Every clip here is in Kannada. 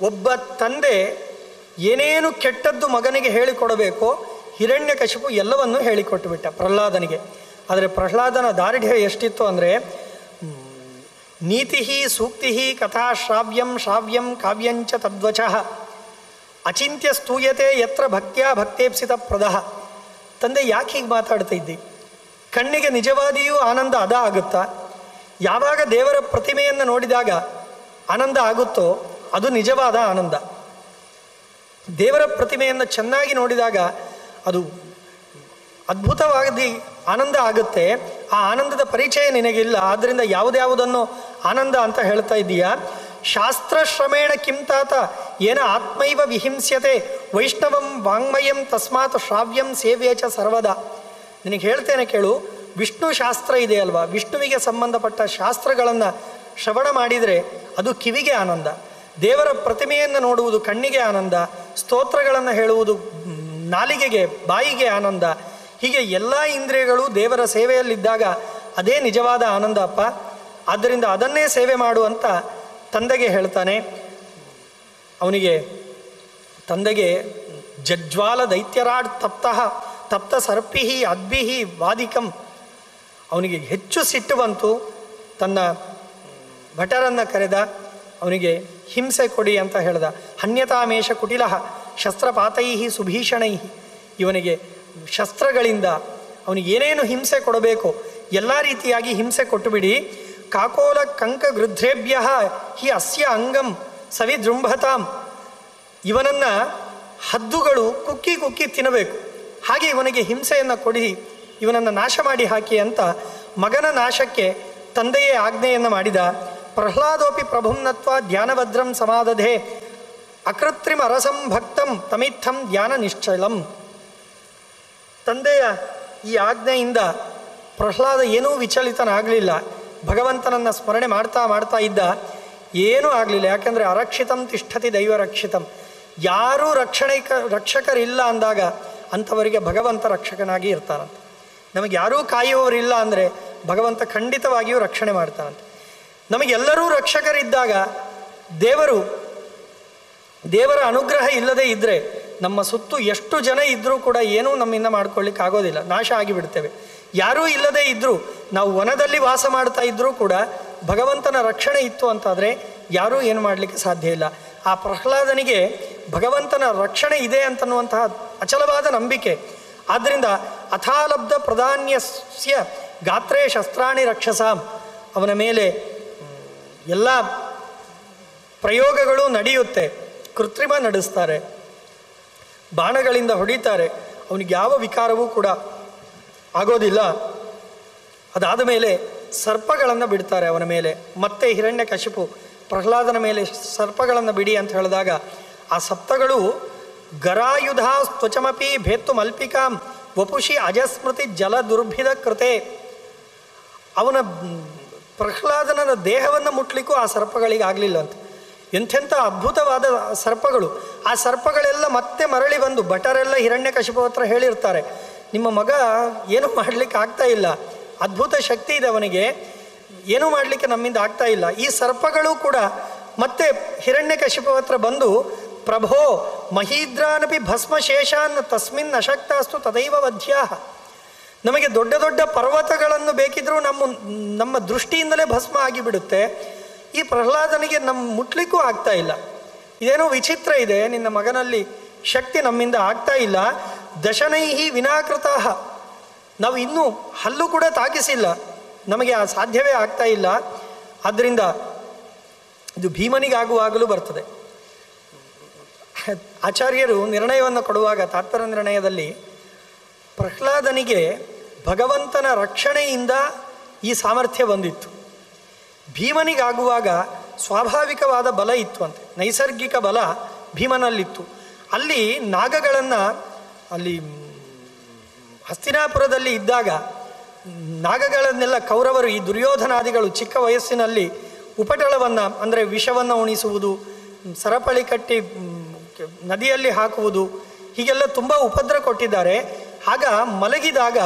ಒಬ್ಬ ತಂದೆ ಏನೇನು ಕೆಟ್ಟದ್ದು ಮಗನಿಗೆ ಹೇಳಿಕೊಡಬೇಕೋ ಹಿರಣ್ಯಕಶಿಪು ಎಲ್ಲವನ್ನೂ ಹೇಳಿಕೊಟ್ಟು ಬಿಟ್ಟ ಪ್ರಹ್ಲಾದನಿಗೆ. ಆದರೆ ಪ್ರಹ್ಲಾದನ ದಾರ್ಢ್ಯ ಎಷ್ಟಿತ್ತು ಅಂದರೆ ನೀತಿ ಸೂಕ್ತಿ ಕಥಾ ಶ್ರಾವ್ಯಂ ಕಾವ್ಯಂಚ ತದ್ವಚಃ ಅಚಿಂತ್ಯ ಸ್ತೂಯತೆ ಯತ್ರ ಭಕ್ತ್ಯಾ ಭಕ್ತೇಪ್ಸಿತ ಪ್ರದಃ. ತಂದೆ ಯಾಕೆ ಹೀಗೆ ಮಾತಾಡ್ತಾ ಇದ್ದಿ? ಕಣ್ಣಿಗೆ ನಿಜವಾದಿಯೂ ಆನಂದ ಅದ ಆಗುತ್ತಾ? ಯಾವಾಗ ದೇವರ ಪ್ರತಿಮೆಯನ್ನು ನೋಡಿದಾಗ ಆನಂದ ಆಗುತ್ತೋ ಅದು ನಿಜವಾದ ಆನಂದ. ದೇವರ ಪ್ರತಿಮೆಯನ್ನು ಚೆನ್ನಾಗಿ ನೋಡಿದಾಗ ಅದು ಅದ್ಭುತವಾಗಿ ಆನಂದ ಆಗುತ್ತೆ. ಆ ಆನಂದದ ಪರಿಚಯ ನಿನಗಿಲ್ಲ, ಆದ್ದರಿಂದ ಯಾವುದ್ಯಾವುದನ್ನು ಆನಂದ ಅಂತ ಹೇಳ್ತಾ ಇದ್ದೀಯಾ? ಶಾಸ್ತ್ರಶ್ರಮೇಣ ಕಿಂ ತಾತ ಏನ ಆತ್ಮೈವ ವಿಹಿಂಸ್ಯತೆ ವೈಷ್ಣವಂ ವಾಂಗ್ಮಯಂ ತಸ್ಮಾತ್ ಶ್ರಾವ್ಯಂ ಸೇವ್ಯ ಚ ಸರ್ವದಾ. ನಿನಗೆ ಹೇಳ್ತೇನೆ ಕೇಳು, ವಿಷ್ಣು ಶಾಸ್ತ್ರ ಇದೆ ಅಲ್ವಾ, ವಿಷ್ಣುವಿಗೆ ಸಂಬಂಧಪಟ್ಟ ಶಾಸ್ತ್ರಗಳನ್ನು ಶ್ರವಣ ಮಾಡಿದರೆ ಅದು ಕಿವಿಗೆ ಆನಂದ, ದೇವರ ಪ್ರತಿಮೆಯನ್ನು ನೋಡುವುದು ಕಣ್ಣಿಗೆ ಆನಂದ, ಸ್ತೋತ್ರಗಳನ್ನು ಹೇಳುವುದು ನಾಲಿಗೆಗೆ ಬಾಯಿಗೆ ಆನಂದ. ಹೀಗೆ ಎಲ್ಲ ಇಂದ್ರಿಯಗಳು ದೇವರ ಸೇವೆಯಲ್ಲಿದ್ದಾಗ ಅದೇ ನಿಜವಾದ ಆನಂದ ಅಪ್ಪ. ಆದ್ದರಿಂದ ಅದನ್ನೇ ಸೇವೆ ಮಾಡುವಂತ ತಂದೆಗೆ ಹೇಳ್ತಾನೆ. ತಂದೆಗೆ ಜಜ್ವಾಲ ದೈತ್ಯರಾಡ್ ತಪ್ತ ಸರ್ಪಿಹಿ ಅದ್ಭಿಹಿ ವಾದಿಕಂ. ಅವನಿಗೆ ಹೆಚ್ಚು ಸಿಟ್ಟು ಬಂತು. ತನ್ನ ಭಟರನ್ನು ಕರೆದ, ಅವನಿಗೆ ಹಿಂಸೆ ಕೊಡಿ ಅಂತ ಹೇಳ್ದ. ಹನ್ಯತಾಮೇಷ ಕುಟಿಲಃ ಶಸ್ತ್ರಪಾತೈ ಸುಭೀಷಣೈ. ಇವನಿಗೆ ಶಸ್ತ್ರಗಳಿಂದ ಅವನಿಗೆ ಏನೇನು ಹಿಂಸೆ ಕೊಡಬೇಕೋ ಎಲ್ಲ ರೀತಿಯಾಗಿ ಹಿಂಸೆ ಕೊಟ್ಟುಬಿಡಿ. ಕಾಕೋಲ ಕಂಕ ಗೃಧ್ರೇಭ್ಯ ಹಿ ಅಸ್ಯ ಅಂಗಂ ಸವಿಜೃಂಭತಾಂ. ಇವನನ್ನು ಹದ್ದುಗಳು ಕುಕ್ಕಿ ಕುಕ್ಕಿ ತಿನ್ನಬೇಕು, ಹಾಗೆ ಇವನಿಗೆ ಹಿಂಸೆಯನ್ನು ಕೊಡಿ, ಇವನನ್ನು ನಾಶ ಮಾಡಿ ಹಾಕಿ ಅಂತ ಮಗನ ನಾಶಕ್ಕೆ ತಂದೆಯೇ ಆಜ್ಞೆಯನ್ನು ಮಾಡಿದ. ಪ್ರಹ್ಲಾದೋಪಿ ಪ್ರಭುಮ್ನತ್ವ ಧ್ಯಾನಭದ್ರಂ ಸಮಾದಧೆ ಅಕೃತ್ರಿಮ ಅರಸಂ ಭಕ್ತಂ ತಮಿತ್ಥಂ ಧ್ಯಾನ ನಿಶ್ಚಲಂ. ತಂದೆಯ ಈ ಆಜ್ಞೆಯಿಂದ ಪ್ರಹ್ಲಾದ ಏನೂ ವಿಚಲಿತನಾಗಲಿಲ್ಲ. ಭಗವಂತನನ್ನು ಸ್ಮರಣೆ ಮಾಡ್ತಾ ಇದ್ದ. ಏನೂ ಆಗಲಿಲ್ಲ. ಯಾಕೆಂದರೆ ಅರಕ್ಷಿತಂ ತಿಷ್ಠತಿ ದೈವ ರಕ್ಷಿತಂ. ಯಾರೂ ರಕ್ಷಕರಿಲ್ಲ ಅಂದಾಗ ಅಂಥವರಿಗೆ ಭಗವಂತ ರಕ್ಷಕನಾಗಿ ಇರ್ತಾನಂತೆ. ನಮಗೆ ಯಾರೂ ಕಾಯುವವರಿಲ್ಲ ಅಂದರೆ ಭಗವಂತ ಖಂಡಿತವಾಗಿಯೂ ರಕ್ಷಣೆ ಮಾಡ್ತಾನಂತೆ. ನಮಗೆಲ್ಲರೂ ರಕ್ಷಕರಿದ್ದಾಗ ದೇವರ ಅನುಗ್ರಹ ಇಲ್ಲದೇ ಇದ್ದರೆ ನಮ್ಮ ಸುತ್ತು ಎಷ್ಟು ಜನ ಇದ್ದರೂ ಕೂಡ ಏನೂ ನಮ್ಮಿಂದ ಮಾಡ್ಕೊಳ್ಳಿಕ್ಕೆ ಆಗೋದಿಲ್ಲ, ನಾಶ ಆಗಿಬಿಡ್ತೇವೆ. ಯಾರೂ ಇಲ್ಲದೇ ಇದ್ದರೂ, ನಾವು ವನದಲ್ಲಿ ವಾಸ ಮಾಡ್ತಾ ಇದ್ದರೂ ಕೂಡ ಭಗವಂತನ ರಕ್ಷಣೆ ಇತ್ತು ಅಂತಾದರೆ ಯಾರೂ ಏನು ಮಾಡಲಿಕ್ಕೆ ಸಾಧ್ಯ ಇಲ್ಲ. ಆ ಪ್ರಹ್ಲಾದನಿಗೆ ಭಗವಂತನ ರಕ್ಷಣೆ ಇದೆ ಅಂತನ್ನುವಂತಹ ಅಚಲವಾದ ನಂಬಿಕೆ. ಆದ್ದರಿಂದ ಅಥಾಲಬ್ಧ ಪ್ರಧಾನ್ಯಸ್ಯ ಗಾತ್ರೇ ಶಸ್ತ್ರಾಣಿ ರಕ್ಷಸಾಂ. ಅವನ ಮೇಲೆ ಎಲ್ಲ ಪ್ರಯೋಗಗಳು ನಡೆಯುತ್ತೆ. ಕೃತ್ರಿಮ ನಡೆಸ್ತಾರೆ, ಬಾಣಗಳಿಂದ ಹೊಡಿತಾರೆ, ಅವನಿಗೆ ಯಾವ ವಿಕಾರವೂ ಕೂಡ ಆಗೋದಿಲ್ಲ. ಅದಾದ ಮೇಲೆ ಸರ್ಪಗಳನ್ನು ಬಿಡ್ತಾರೆ ಅವನ ಮೇಲೆ. ಮತ್ತೆ ಹಿರಣ್ಯಕಶಿಪು ಪ್ರಹ್ಲಾದನ ಮೇಲೆ ಸರ್ಪಗಳನ್ನು ಬಿಡಿ ಅಂತ ಹೇಳಿದಾಗ ಆ ಸಪ್ತಗಳು ಗರಾಯುಧ ತ್ವಚಮಪಿ ಭೇತ್ತು ಮಲ್ಪಿಕಾಂ ವಪುಷಿ ಅಜಸ್ಮೃತಿ ಜಲ ದುರ್ಭಿದ ಕೃತೆ. ಅವನ ಪ್ರಹ್ಲಾದನ ದೇಹವನ್ನು ಮುಟ್ಲಿಕ್ಕೂ ಆ ಸರ್ಪಗಳಿಗೆ ಆಗಲಿಲ್ಲ ಅಂತ. ಎಂಥೆಂಥ ಅದ್ಭುತವಾದ ಸರ್ಪಗಳು. ಆ ಸರ್ಪಗಳೆಲ್ಲ ಮತ್ತೆ ಮರಳಿ ಬಂದು ಭಟರೆಲ್ಲ ಹಿರಣ್ಯಕಶಿಪು ಹತ್ರ ಹೇಳಿರ್ತಾರೆ, ನಿಮ್ಮ ಮಗ ಏನೂ ಮಾಡಲಿಕ್ಕೆ ಆಗ್ತಾ ಇಲ್ಲ, ಅದ್ಭುತ ಶಕ್ತಿ ಇದೆ ಅವನಿಗೆ, ಏನೂ ಮಾಡಲಿಕ್ಕೆ ನಮ್ಮಿಂದ ಆಗ್ತಾ ಇಲ್ಲ. ಈ ಸರ್ಪಗಳು ಕೂಡ ಮತ್ತೆ ಹಿರಣ್ಯಕಶಿಪು ಹತ್ರ ಬಂದು, ಪ್ರಭೋ ಮಹೀದ್ರಾನಪಿ ಭಸ್ಮಶೇಷಾನ್ ತಸ್ಮಿನ್ ಅಶಕ್ತಾಸ್ತು ತದೈವ ವಧ್ಯಾ. ನಮಗೆ ದೊಡ್ಡ ದೊಡ್ಡ ಪರ್ವತಗಳನ್ನು ಬೇಕಿದ್ರೂ ನಮ್ಮ ದೃಷ್ಟಿಯಿಂದಲೇ ಭಸ್ಮ ಆಗಿಬಿಡುತ್ತೆ. ಈ ಪ್ರಹ್ಲಾದನಿಗೆ ಮುಟ್ಲಿಕ್ಕೂ ಆಗ್ತಾ ಇಲ್ಲ. ಇದೇನೋ ವಿಚಿತ್ರ ಇದೆ, ನಿನ್ನ ಮಗನಲ್ಲಿ ಶಕ್ತಿ ನಮ್ಮಿಂದ ಆಗ್ತಾ ಇಲ್ಲ. ದಶನೈಹಿ ವಿನಾಕೃತಃ. ನಾವು ಇನ್ನೂ ಹಲ್ಲು ಕೂಡ ತಾಕಿಸಿಲ್ಲ, ನಮಗೆ ಆ ಸಾಧ್ಯವೇ ಆಗ್ತಾ ಇಲ್ಲ. ಆದ್ದರಿಂದ ಇದು ಭೀಮನಿಗಾಗುವಾಗಲೂ ಬರ್ತದೆ. ಆಚಾರ್ಯರು ನಿರ್ಣಯವನ್ನು ಕೊಡುವಾಗ ತಾತ್ಪರ್ಯ ನಿರ್ಣಯದಲ್ಲಿ ಪ್ರಹ್ಲಾದನಿಗೆ ಭಗವಂತನ ರಕ್ಷಣೆಯಿಂದ ಈ ಸಾಮರ್ಥ್ಯ ಬಂದಿತ್ತು. ಭೀಮನಿಗಾಗುವಾಗ ಸ್ವಾಭಾವಿಕವಾದ ಬಲ ಇತ್ತು ಅಂತೆ, ನೈಸರ್ಗಿಕ ಬಲ ಭೀಮನಲ್ಲಿತ್ತು. ಅಲ್ಲಿ ನಾಗಗಳನ್ನು, ಅಲ್ಲಿ ಹಸ್ತಿನಾಪುರದಲ್ಲಿ ಇದ್ದಾಗ ನಾಗಗಳನ್ನೆಲ್ಲ ಕೌರವರು, ಈ ದುರ್ಯೋಧನಾದಿಗಳು ಚಿಕ್ಕ ವಯಸ್ಸಿನಲ್ಲಿ ಉಪಟಳವನ್ನು ಅಂದರೆ ವಿಷವನ್ನು ಉಣಿಸುವುದು, ಸರಪಳಿ ಕಟ್ಟಿ ನದಿಯಲ್ಲಿ ಹಾಕುವುದು, ಹೀಗೆಲ್ಲ ತುಂಬ ಉಪದ್ರ ಕೊಟ್ಟಿದ್ದಾರೆ. ಆಗ ಮಲಗಿದಾಗ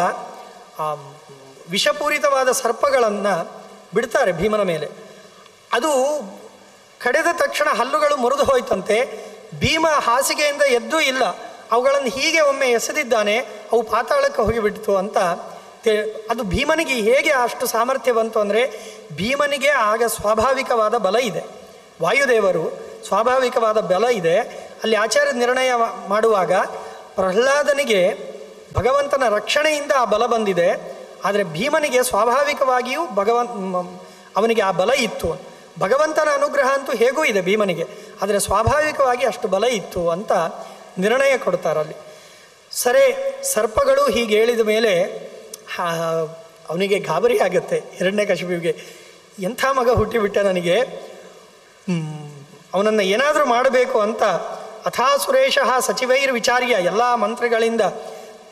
ವಿಷಪೂರಿತವಾದ ಸರ್ಪಗಳನ್ನು ಬಿಡ್ತಾರೆ ಭೀಮನ ಮೇಲೆ. ಅದು ಕಡಿದ ತಕ್ಷಣ ಹಲ್ಲುಗಳು ಮುರಿದು ಹೋಯ್ತಂತೆ. ಭೀಮ ಹಾಸಿಗೆಯಿಂದ ಎದ್ದೂ ಇಲ್ಲ, ಅವುಗಳನ್ನು ಹೀಗೆ ಒಮ್ಮೆ ಎಸೆದಿದ್ದಾನೆ, ಅವು ಪಾತಾಳಕ್ಕೆ ಹೋಗಿಬಿಡ್ತು ಅಂತ ಅದು ಭೀಮನಿಗೆ ಹೇಗೆ ಅಷ್ಟು ಸಾಮರ್ಥ್ಯ ಬಂತು ಅಂದರೆ, ಭೀಮನಿಗೆ ಆಗ ಸ್ವಾಭಾವಿಕವಾದ ಬಲ ಇದೆ, ವಾಯುದೇವರು ಸ್ವಾಭಾವಿಕವಾದ ಬಲ ಇದೆ. ಅಲ್ಲಿ ಆಚಾರ್ಯ ನಿರ್ಣಯ ಮಾಡುವಾಗ ಪ್ರಹ್ಲಾದನಿಗೆ ಭಗವಂತನ ರಕ್ಷಣೆಯಿಂದ ಆ ಬಲ ಬಂದಿದೆ, ಆದರೆ ಭೀಮನಿಗೆ ಸ್ವಾಭಾವಿಕವಾಗಿಯೂ ಅವನಿಗೆ ಆ ಬಲ ಇತ್ತು. ಭಗವಂತನ ಅನುಗ್ರಹ ಅಂತೂ ಹೇಗೂ ಇದೆ ಭೀಮನಿಗೆ, ಆದರೆ ಸ್ವಾಭಾವಿಕವಾಗಿ ಅಷ್ಟು ಬಲ ಇತ್ತು ಅಂತ ನಿರ್ಣಯ ಕೊಡ್ತಾರಲ್ಲಿ. ಸರಿ, ಸರ್ಪಗಳು ಹೀಗೆ ಹೇಳಿದ ಮೇಲೆ ಅವನಿಗೆ ಗಾಬರಿ ಆಗುತ್ತೆ ಹಿರಣ್ಯಕಶಿಪುವಿಗೆ. ಎಂಥ ಮಗ ಹುಟ್ಟಿಬಿಟ್ಟ ನನಗೆ, ಅವನನ್ನು ಏನಾದರೂ ಮಾಡಬೇಕು ಅಂತ ಅಥಾ ಸುರೇಶಃ ಸಚಿವೈರ್ ವಿಚಾರ್ಯ, ಎಲ್ಲ ಮಂತ್ರಿಗಳಿಂದ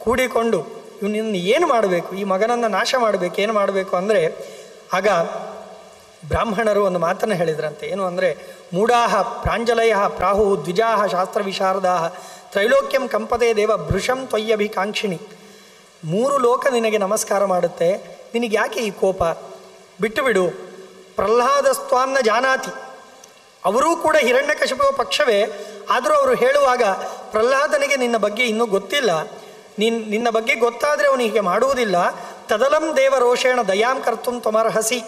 ಕೂಡಿಕೊಂಡು ಇವನನ್ನು ಏನು ಮಾಡಬೇಕು, ಈ ಮಗನನ್ನು ನಾಶ ಮಾಡಬೇಕು, ಏನು ಮಾಡಬೇಕು ಅಂದರೆ, ಆಗ ಬ್ರಾಹ್ಮಣರು ಒಂದು ಮಾತನ್ನು ಹೇಳಿದ್ರಂತೆ. ಏನು ಅಂದರೆ, ಮೂಢಾಹ ಪ್ರಾಂಜಲಯ ಪ್ರಾಹು ದ್ವಿಜಾಹ ಶಾಸ್ತ್ರ ವಿಶಾರದಾಹ ತ್ರೈಲೋಕ್ಯಂ ಕಂಪದೇ ದೇವ ಭೃಶಂ ತ್ವಯ್ಯಭಿಕಾಂಕ್ಷಿಣಿ. 3 ಲೋಕ ನಿನಗೆ ನಮಸ್ಕಾರ ಮಾಡುತ್ತೆ, ನಿನಗೆ ಯಾಕೆ ಈ ಕೋಪ, ಬಿಟ್ಟು ಬಿಡು. ಪ್ರಹ್ಲಾದಸ್ತ್ವಾನ್ನ ಜಾನಾತಿ, ಅವರೂ ಕೂಡ ಹಿರಣ್ಯಕಶಿಪುವ ಪಕ್ಷವೇ, ಆದರೂ ಅವರು ಹೇಳುವಾಗ ಪ್ರಹ್ಲಾದನಿಗೆ ನಿನ್ನ ಬಗ್ಗೆ ಇನ್ನೂ ಗೊತ್ತಿಲ್ಲ, ನಿನ್ನ ಬಗ್ಗೆ ಗೊತ್ತಾದರೆ ಅವನು ಹೀಗೆ ಮಾಡುವುದಿಲ್ಲ. ತದಲಂ ದೇವ ರೋಷೇಣ ದಯಾಂ ಕರ್ತುಂ ತ್ವಮರ್ಹಸಿ.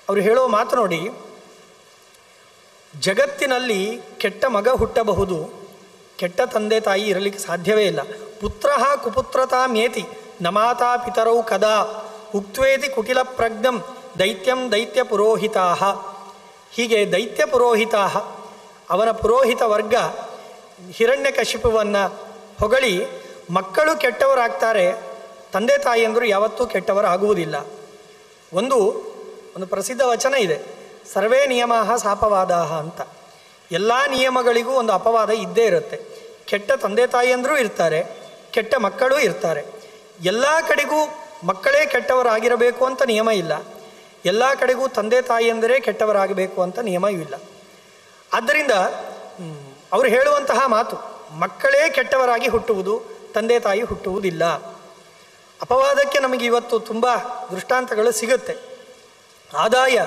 ಅವರು ಹೇಳೋ ಮಾತು ನೋಡಿ, ಜಗತ್ತಿನಲ್ಲಿ ಕೆಟ್ಟ ಮಗ ಹುಟ್ಟಬಹುದು, ಕೆಟ್ಟ ತಂದೆ ತಾಯಿ ಇರಲಿಕ್ಕೆ ಸಾಧ್ಯವೇ ಇಲ್ಲ. ಪುತ್ರ ಕುಪುತ್ರತಾಮೇತಿ ನ ಮಾತಾ ಪಿತರೌ ಕದಾ ಉಕ್ತ್ವೇತಿ ಕುಟಿಲ ಪ್ರಜ್ಞಂ ದೈತ್ಯಂ ದೈತ್ಯ ಪುರೋಹಿತಾ. ಹೀಗೆ ದೈತ್ಯ ಪುರೋಹಿತಾ, ಅವನ ಪುರೋಹಿತ ವರ್ಗ ಹಿರಣ್ಯಕಶಿಪುವನ್ನು ಹೊಗಳಿ ಮಕ್ಕಳು ಕೆಟ್ಟವರಾಗ್ತಾರೆ, ತಂದೆ ತಾಯಿಯಂದರು ಯಾವತ್ತೂ ಕೆಟ್ಟವರಾಗುವುದಿಲ್ಲ. ಒಂದು ಪ್ರಸಿದ್ಧ ವಚನ ಇದೆ, ಸರ್ವೇ ನಿಯಮಾಹ ಸಾಪವಾದಾಹ ಅಂತ. ಎಲ್ಲ ನಿಯಮಗಳಿಗೂ ಒಂದು ಅಪವಾದ ಇದ್ದೇ ಇರುತ್ತೆ. ಕೆಟ್ಟ ತಂದೆ ತಾಯಿಯಂದರೂ ಇರ್ತಾರೆ, ಕೆಟ್ಟ ಮಕ್ಕಳೂ ಇರ್ತಾರೆ. ಎಲ್ಲ ಕಡೆಗೂ ಮಕ್ಕಳೇ ಕೆಟ್ಟವರಾಗಿರಬೇಕು ಅಂತ ನಿಯಮ ಇಲ್ಲ, ಎಲ್ಲ ಕಡೆಗೂ ತಂದೆ ತಾಯಿಯಂದರೇ ಕೆಟ್ಟವರಾಗಬೇಕು ಅಂತ ನಿಯಮವೂ ಇಲ್ಲ. ಆದ್ದರಿಂದ ಅವರು ಹೇಳುವಂತಹ ಮಾತು, ಮಕ್ಕಳೇ ಕೆಟ್ಟವರಾಗಿ ಹುಟ್ಟುವುದು, ತಂದೆ ತಾಯಿ ಹುಟ್ಟುವುದಿಲ್ಲ. ಅಪವಾದಕ್ಕೆ ನಮಗೆ ಇವತ್ತು ತುಂಬ ದೃಷ್ಟಾಂತಗಳು ಸಿಗುತ್ತೆ. ಆದಾಯ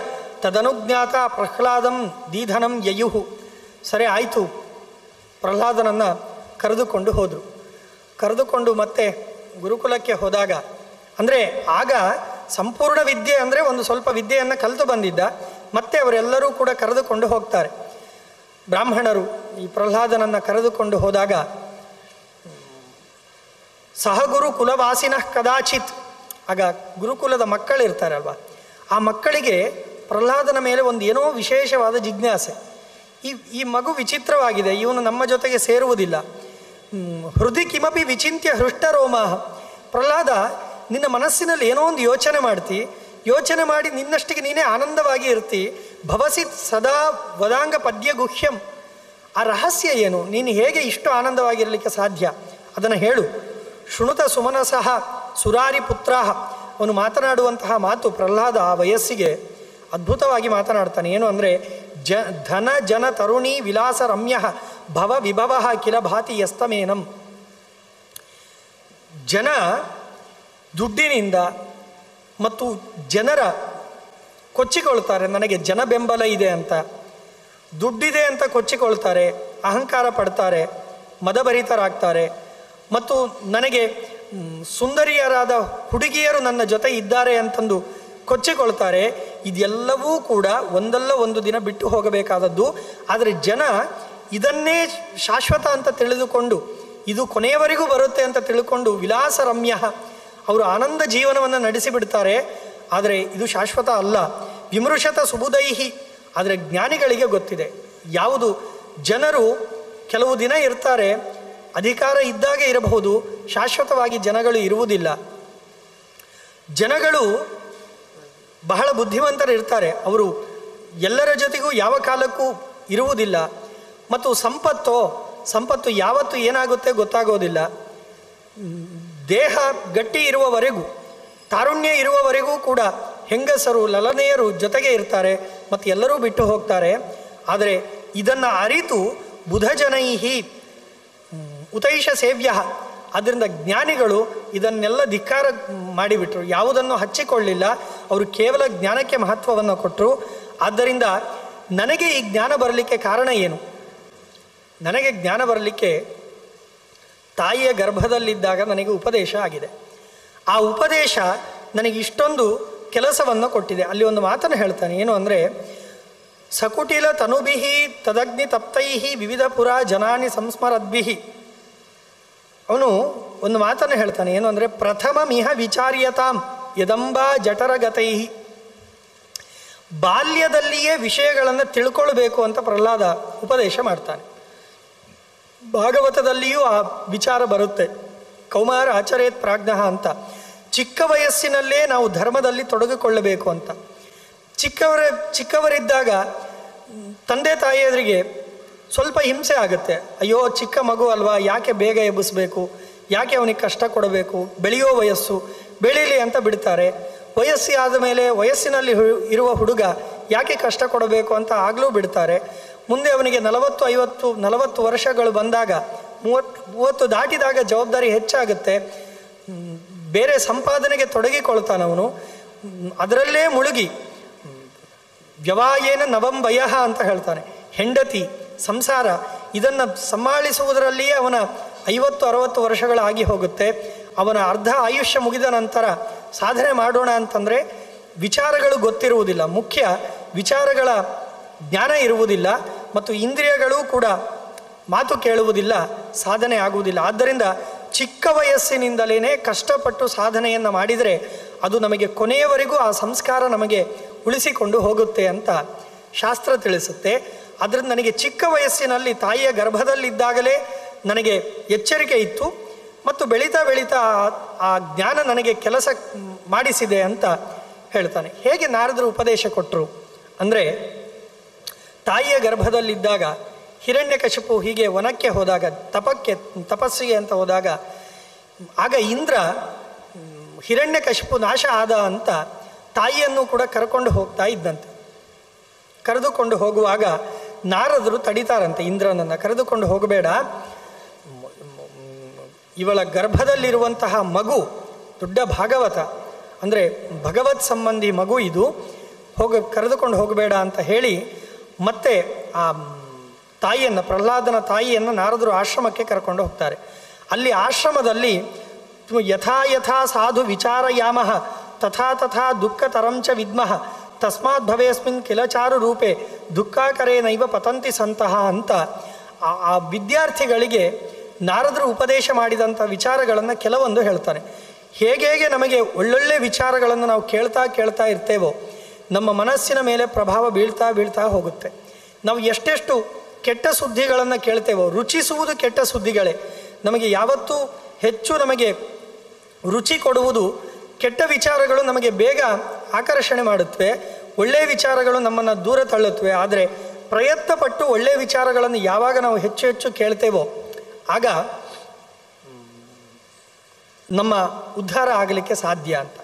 ತದನುಜ್ಞಾತ ಪ್ರಹ್ಲಾದಂ ದೀಧನಂ ಯಯುಹು. ಸರಿ ಆಯಿತು, ಪ್ರಹ್ಲಾದನನ್ನು ಕರೆದುಕೊಂಡು ಹೋದರು. ಕರೆದುಕೊಂಡು ಮತ್ತೆ ಗುರುಕುಲಕ್ಕೆ ಹೋದಾಗ, ಅಂದರೆ ಆಗ ಸಂಪೂರ್ಣ ವಿದ್ಯೆ ಅಂದರೆ ಒಂದು ಸ್ವಲ್ಪ ವಿದ್ಯೆಯನ್ನು ಕಲಿತು ಬಂದಿದ್ದ, ಮತ್ತೆ ಅವರೆಲ್ಲರೂ ಕೂಡ ಕರೆದುಕೊಂಡು ಹೋಗ್ತಾರೆ. ಬ್ರಾಹ್ಮಣರು ಈ ಪ್ರಹ್ಲಾದನನ್ನು ಕರೆದುಕೊಂಡು ಹೋದಾಗ, ಸಹಗುರು ಕುಲವಾಸಿನಃ ಕದಾಚಿತ್, ಆಗ ಗುರುಕುಲದ ಮಕ್ಕಳಿರ್ತಾರಲ್ವ, ಆ ಮಕ್ಕಳಿಗೆ ಪ್ರಹ್ಲಾದನ ಮೇಲೆ ಒಂದು ಏನೋ ವಿಶೇಷವಾದ ಜಿಜ್ಞಾಸೆ. ಈ ಮಗು ವಿಚಿತ್ರವಾಗಿದೆ, ಇವನು ನಮ್ಮ ಜೊತೆಗೆ ಸೇರುವುದಿಲ್ಲ. ಹೃದಯ ಕಿಮಪಿ ವಿಚಿಂತ್ಯ ಹೃಷ್ಟರೋಮ. ಪ್ರಹ್ಲಾದ, ನಿನ್ನ ಮನಸ್ಸಿನಲ್ಲಿ ಏನೋ ಒಂದು ಯೋಚನೆ ಮಾಡ್ತಿ, ಯೋಚನೆ ಮಾಡಿ ನಿನ್ನಷ್ಟಿಗೆ ನೀನೇ ಆನಂದವಾಗಿ ಇರ್ತಿ. ಭವಸಿ ಸದಾ ವದಾಂಗ ಪದ್ಯ ಗುಹ್ಯಂ. ಆ ರಹಸ್ಯ ಏನು, ನೀನು ಹೇಗೆ ಇಷ್ಟು ಆನಂದವಾಗಿರಲಿಕ್ಕೆ ಸಾಧ್ಯ, ಅದನ್ನು ಹೇಳು. ಶೃಣುತ ಸುಮನಸಃ ಸುರಾರಿ ಪುತ್ರಾಹ. ಅವನು ಮಾತನಾಡುವಂತಹ ಮಾತು ಪ್ರಹ್ಲಾದ ಆ ವಯಸ್ಸಿಗೆ ಅದ್ಭುತವಾಗಿ ಮಾತನಾಡ್ತಾನೆ. ಏನು ಅಂದರೆ, ಧನ ಜನ ತರುಣಿ ವಿಲಾಸ ರಮ್ಯ ಭವ ವಿಭವ ಕಿಲ ಭಾತಿ ಯಸ್ತಮೇನಂ. ಜನ ದುಡ್ಡಿನಿಂದ ಮತ್ತು ಜನರ ಕೊಚ್ಚಿಕೊಳ್ತಾರೆ, ನನಗೆ ಜನ ಬೆಂಬಲ ಇದೆ ಅಂತ, ದುಡ್ಡಿದೆ ಅಂತ ಕೊಚ್ಚಿಕೊಳ್ತಾರೆ, ಅಹಂಕಾರ ಪಡ್ತಾರೆ, ಮದಭರಿತರಾಗ್ತಾರೆ, ಮತ್ತು ನನಗೆ ಸುಂದರಿಯರಾದ ಹುಡುಗಿಯರು ನನ್ನ ಜೊತೆ ಇದ್ದಾರೆ ಅಂತಂದು ಕೊಚ್ಚಿಕೊಳ್ತಾರೆ. ಇದೆಲ್ಲವೂ ಕೂಡ ಒಂದಲ್ಲ ಒಂದು ದಿನ ಬಿಟ್ಟು ಹೋಗಬೇಕಾದದ್ದು. ಆದರೆ ಜನ ಇದನ್ನೇ ಶಾಶ್ವತ ಅಂತ ತಿಳಿದುಕೊಂಡು, ಇದು ಕೊನೆಯವರೆಗೂ ಬರುತ್ತೆ ಅಂತ ತಿಳ್ಕೊಂಡು ವಿಲಾಸ ರಮ್ಯ, ಅವರು ಆನಂದ ಜೀವನವನ್ನು ನಡೆಸಿಬಿಡ್ತಾರೆ. ಆದರೆ ಇದು ಶಾಶ್ವತ ಅಲ್ಲ. ವಿಮೃಶತ ಸುಬುಧೈಹಿ. ಆದರೆ ಜ್ಞಾನಿಗಳಿಗೆ ಗೊತ್ತಿದೆ ಯಾವುದು. ಜನರು ಕೆಲವು ದಿನ ಇರ್ತಾರೆ, ಅಧಿಕಾರ ಇದ್ದಾಗೆ ಇರಬಹುದು, ಶಾಶ್ವತವಾಗಿ ಜನಗಳು ಇರುವುದಿಲ್ಲ. ಜನಗಳು ಬಹಳ ಬುದ್ಧಿವಂತರು ಇರ್ತಾರೆ, ಅವರು ಎಲ್ಲರ ಜೊತೆಗೂ ಯಾವ ಕಾಲಕ್ಕೂ ಇರುವುದಿಲ್ಲ. ಮತ್ತು ಸಂಪತ್ತು ಯಾವತ್ತೂ ಏನಾಗುತ್ತೆ ಗೊತ್ತಾಗೋದಿಲ್ಲ. ದೇಹ ಗಟ್ಟಿ ಇರುವವರೆಗೂ, ತಾರುಣ್ಯ ಇರುವವರೆಗೂ ಕೂಡ ಹೆಂಗಸರು ಲಲನೆಯರು ಜೊತೆಗೆ ಇರ್ತಾರೆ ಮತ್ತು ಎಲ್ಲರೂ ಬಿಟ್ಟು ಹೋಗ್ತಾರೆ. ಆದರೆ ಇದನ್ನು ಅರಿತು ಬುಧಜನೈಹಿ ಉತೈಷ ಸೇವ್ಯ. ಆದ್ದರಿಂದ ಜ್ಞಾನಿಗಳು ಇದನ್ನೆಲ್ಲ ಧಿಕ್ಕಾರ ಮಾಡಿಬಿಟ್ರು, ಯಾವುದನ್ನು ಹಚ್ಚಿಕೊಳ್ಳಿಲ್ಲ. ಅವರು ಕೇವಲ ಜ್ಞಾನಕ್ಕೆ ಮಹತ್ವವನ್ನು ಕೊಟ್ಟರು. ಆದ್ದರಿಂದ ನನಗೆ ಈ ಜ್ಞಾನ ಬರಲಿಕ್ಕೆ ಕಾರಣ ಏನು? ನನಗೆ ಜ್ಞಾನ ಬರಲಿಕ್ಕೆ ತಾಯಿಯ ಗರ್ಭದಲ್ಲಿದ್ದಾಗ ನನಗೆ ಉಪದೇಶ ಆಗಿದೆ. ಆ ಉಪದೇಶ ನನಗೆ ಇಷ್ಟೊಂದು ಕೆಲಸವನ್ನು ಕೊಟ್ಟಿದೆ. ಅಲ್ಲಿ ಒಂದು ಮಾತನ್ನು ಹೇಳ್ತಾನೆ, ಏನು ಅಂದರೆ, ಸಕುಟಿಲ ತನುಭಿಹಿ ತದಗ್ನಿ ತಪ್ತೈಹಿ ವಿವಿಧ ಪುರ ಜನಾನಿ ಸಂಸ್ಮರದ್ಭಿಹಿ. ಅವನು ಒಂದು ಮಾತನ್ನು ಹೇಳ್ತಾನೆ, ಏನು ಅಂದರೆ, ಪ್ರಥಮ ಮಿಹ ವಿಚಾರ್ಯತಾಂ ಯದಂಬಾ ಜಠರಗತೈಹಿ. ಬಾಲ್ಯದಲ್ಲಿಯೇ ವಿಷಯಗಳನ್ನು ತಿಳ್ಕೊಳ್ಬೇಕು ಅಂತ ಪ್ರಹ್ಲಾದ ಉಪದೇಶ ಮಾಡ್ತಾನೆ. ಭಾಗವತದಲ್ಲಿಯೂ ಆ ವಿಚಾರ ಬರುತ್ತೆ, ಕೌಮಾರ ಆಚರೇತ್ ಪ್ರಾಜ್ಞಃ ಅಂತ. ಚಿಕ್ಕ ವಯಸ್ಸಿನಲ್ಲೇ ನಾವು ಧರ್ಮದಲ್ಲಿ ತೊಡಗಿಕೊಳ್ಳಬೇಕು ಅಂತ. ಚಿಕ್ಕವರಿದ್ದಾಗ ತಂದೆ ತಾಯಿಯರಿಗೆ ಸ್ವಲ್ಪ ಹಿಂಸೆ ಆಗುತ್ತೆ. ಅಯ್ಯೋ ಚಿಕ್ಕ ಮಗು ಅಲ್ವಾ, ಯಾಕೆ ಬೇಗ ಎಬ್ಬಿಸ್ಬೇಕು, ಯಾಕೆ ಅವನಿಗೆ ಕಷ್ಟ ಕೊಡಬೇಕು, ಬೆಳೆಯೋ ವಯಸ್ಸು, ಬೆಳೀಲಿ ಅಂತ ಬಿಡ್ತಾರೆ. ವಯಸ್ಸಾದ ಮೇಲೆ ವಯಸ್ಸಿನಲ್ಲಿ ಇರುವ ಹುಡುಗ ಯಾಕೆ ಕಷ್ಟ ಕೊಡಬೇಕು ಅಂತ ಆಗಲೂ ಬಿಡ್ತಾರೆ. ಮುಂದೆ ಅವನಿಗೆ 40 ವರ್ಷಗಳು ಬಂದಾಗ, 30 ದಾಟಿದಾಗ ಜವಾಬ್ದಾರಿ ಹೆಚ್ಚಾಗುತ್ತೆ. ಬೇರೆ ಸಂಪಾದನೆಗೆ ತೊಡಗಿಕೊಳ್ತಾನವನು. ಅದರಲ್ಲೇ ಮುಳುಗಿ ವ್ಯವಾಯೇನ ನವಂಬಯ ಅಂತ ಹೇಳ್ತಾನೆ. ಹೆಂಡತಿ, ಸಂಸಾರ, ಇದನ್ನು ಸಂಭಾಳಿಸುವುದರಲ್ಲಿಯೇ ಅವನ 50-60 ವರ್ಷಗಳಾಗಿ ಹೋಗುತ್ತೆ. ಅವನ ಅರ್ಧ ಆಯುಷ್ಯ ಮುಗಿದ ನಂತರ ಸಾಧನೆ ಮಾಡೋಣ ಅಂತಂದರೆ ವಿಚಾರಗಳು ಗೊತ್ತಿರುವುದಿಲ್ಲ, ಮುಖ್ಯ ವಿಚಾರಗಳ ಜ್ಞಾನ ಇರುವುದಿಲ್ಲ, ಮತ್ತು ಇಂದ್ರಿಯಗಳೂ ಕೂಡ ಮಾತು ಕೇಳುವುದಿಲ್ಲ, ಸಾಧನೆ ಆಗುವುದಿಲ್ಲ. ಆದ್ದರಿಂದ ಚಿಕ್ಕ ವಯಸ್ಸಿನಿಂದಲೇ ಕಷ್ಟಪಟ್ಟು ಸಾಧನೆಯನ್ನು ಮಾಡಿದರೆ ಅದು ನಮಗೆ ಕೊನೆಯವರೆಗೂ ಆ ಸಂಸ್ಕಾರ ನಮಗೆ ಉಳಿಸಿಕೊಂಡು ಹೋಗುತ್ತೆ ಅಂತ ಶಾಸ್ತ್ರ ತಿಳಿಸುತ್ತೆ. ಅದರಿಂದ ನನಗೆ ಚಿಕ್ಕ ವಯಸ್ಸಿನಲ್ಲಿ ತಾಯಿಯ ಗರ್ಭದಲ್ಲಿದ್ದಾಗಲೇ ನನಗೆ ಎಚ್ಚರಿಕೆ ಇತ್ತು, ಮತ್ತು ಬೆಳೀತಾ ಬೆಳೀತಾ ಆ ಜ್ಞಾನ ನನಗೆ ಕೆಲಸ ಮಾಡಿಸಿದೆ ಅಂತ ಹೇಳ್ತಾನೆ. ಹೇಗೆ ನಾರದರು ಉಪದೇಶ ಕೊಟ್ಟರು ಅಂದರೆ, ತಾಯಿಯ ಗರ್ಭದಲ್ಲಿದ್ದಾಗ ಹಿರಣ್ಯಕಶಿಪು ಹೀಗೆ ವನಕ್ಕೆ ಹೋದಾಗ, ತಪಸ್ಸಿಗೆ ಅಂತ ಹೋದಾಗ, ಆಗ ಇಂದ್ರ ಹಿರಣ್ಯಕಶಿಪು ನಾಶ ಆದ ಅಂತ ತಾಯಿಯನ್ನು ಕೂಡ ಕರ್ಕೊಂಡು ಹೋಗ್ತಾ ಇದ್ದಂತೆ. ಕರೆದುಕೊಂಡು ಹೋಗುವಾಗ ನಾರದರು ತಡಿತಾರಂತೆ ಇಂದ್ರನನ್ನು, ಕರೆದುಕೊಂಡು ಹೋಗಬೇಡ, ಇವಳ ಗರ್ಭದಲ್ಲಿರುವಂತಹ ಮಗು ದೊಡ್ಡ ಭಾಗವತ, ಅಂದರೆ ಭಗವತ್ ಸಂಬಂಧಿ ಮಗು ಇದು, ಕರೆದುಕೊಂಡು ಹೋಗಬೇಡ ಅಂತ ಹೇಳಿ ಮತ್ತೆ ಆ ತಾಯಿಯನ್ನು, ಪ್ರಹ್ಲಾದನ ತಾಯಿಯನ್ನು ನಾರದರು ಆಶ್ರಮಕ್ಕೆ ಕರ್ಕೊಂಡು ಹೋಗ್ತಾರೆ. ಅಲ್ಲಿ ಆಶ್ರಮದಲ್ಲಿ ಯಥಾ ಯಥಾ ಸಾಧು ವಿಚಾರಯಾಮಃ ತಥಾ ತಥಾ ದುಃಖತರಂಚ ವಿದ್ಮಃ ತಸ್ಮಾತ್ ಭವೇಸ್ಮಿನ್ ಕಿಲಚಾರು ರೂಪೆ ದುಃಖಾಕರೇ ನೈವ ಪತಂತಿ ಸಂತಹ ಅಂತ ಆ ವಿದ್ಯಾರ್ಥಿಗಳಿಗೆ ನಾರದರು ಉಪದೇಶ ಮಾಡಿದಂಥ ವಿಚಾರಗಳನ್ನು ಕೆಲವೊಂದು ಹೇಳ್ತಾರೆ. ಹೇಗೆ ನಮಗೆ ಒಳ್ಳೊಳ್ಳೆ ವಿಚಾರಗಳನ್ನು ನಾವು ಕೇಳ್ತಾ ಇರ್ತೇವೋ ನಮ್ಮ ಮನಸ್ಸಿನ ಮೇಲೆ ಪ್ರಭಾವ ಬೀಳ್ತಾ ಹೋಗುತ್ತೆ. ನಾವು ಎಷ್ಟೆಷ್ಟು ಕೆಟ್ಟ ಸುದ್ದಿಗಳನ್ನು ಕೇಳ್ತೇವೋ, ರುಚಿಸುವುದು ಕೆಟ್ಟ ಸುದ್ದಿಗಳೇ. ನಮಗೆ ಯಾವತ್ತೂ ಹೆಚ್ಚು ನಮಗೆ ರುಚಿ ಕೊಡುವುದು ಕೆಟ್ಟ ವಿಚಾರಗಳು ನಮಗೆ ಬೇಗ ಆಕರ್ಷಣೆ ಮಾಡುತ್ತವೆ, ಒಳ್ಳೆಯ ವಿಚಾರಗಳು ನಮ್ಮನ್ನು ದೂರ ತಳ್ಳುತ್ತವೆ. ಆದರೆ ಪ್ರಯತ್ನಪಟ್ಟು ಒಳ್ಳೆಯ ವಿಚಾರಗಳನ್ನು ಯಾವಾಗ ನಾವು ಹೆಚ್ಚು ಕೇಳ್ತೇವೋ ಆಗ ನಮ್ಮ ಉದ್ಧಾರ ಆಗಲಿಕ್ಕೆ ಸಾಧ್ಯ ಅಂತ.